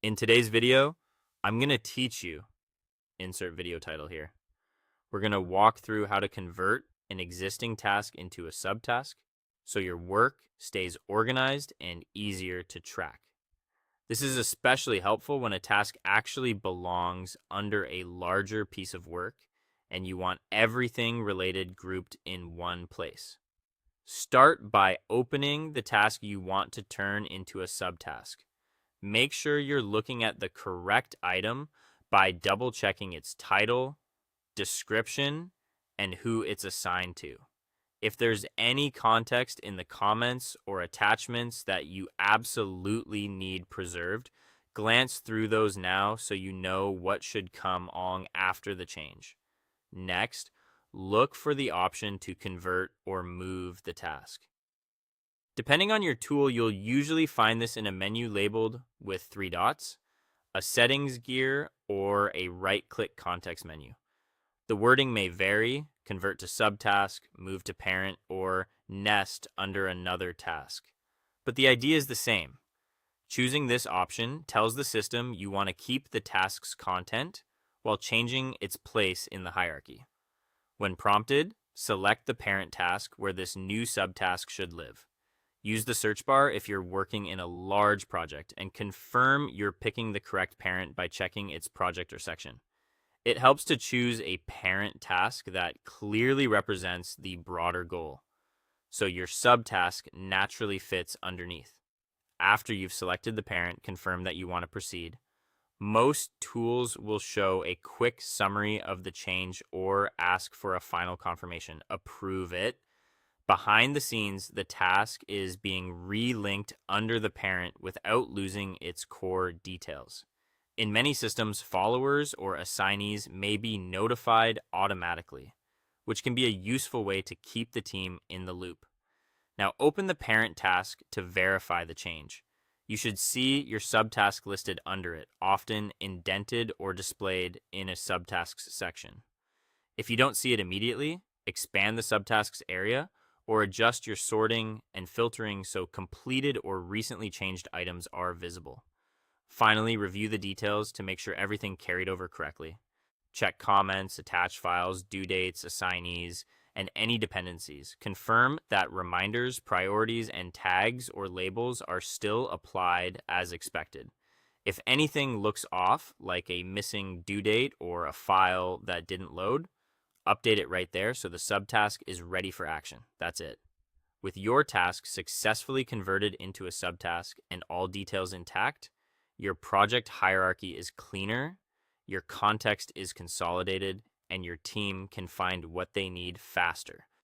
In today's video, I'm going to teach you, insert video title here. We're going to walk through how to convert an existing task into a subtask so your work stays organized and easier to track. This is especially helpful when a task actually belongs under a larger piece of work and you want everything related grouped in one place. Start by opening the task you want to turn into a subtask. Make sure you're looking at the correct item by double checking its title, description, and who it's assigned to. If there's any context in the comments or attachments that you absolutely need preserved, glance through those now so you know what should come along after the change. Next, look for the option to convert or move the task. Depending on your tool, you'll usually find this in a menu labeled with 3 dots, a settings gear, or a right-click context menu. The wording may vary: convert to subtask, move to parent, or nest under another task. But the idea is the same. Choosing this option tells the system you want to keep the task's content while changing its place in the hierarchy. When prompted, select the parent task where this new subtask should live. Use the search bar if you're working in a large project and confirm you're picking the correct parent by checking its project or section. It helps to choose a parent task that clearly represents the broader goal, so your subtask naturally fits underneath. After you've selected the parent, confirm that you want to proceed. Most tools will show a quick summary of the change or ask for a final confirmation. Approve it. Behind the scenes, the task is being relinked under the parent without losing its core details. In many systems, followers or assignees may be notified automatically, which can be a useful way to keep the team in the loop. Now open the parent task to verify the change. You should see your subtask listed under it, often indented or displayed in a subtasks section. If you don't see it immediately, expand the subtasks area or adjust your sorting and filtering so completed or recently changed items are visible. Finally, review the details to make sure everything carried over correctly. Check comments, attach files, due dates, assignees, and any dependencies. Confirm that reminders, priorities, and tags or labels are still applied as expected. If anything looks off, like a missing due date or a file that didn't load, update it right there so the subtask is ready for action. That's it. With your task successfully converted into a subtask and all details intact, your project hierarchy is cleaner, your context is consolidated, and your team can find what they need faster.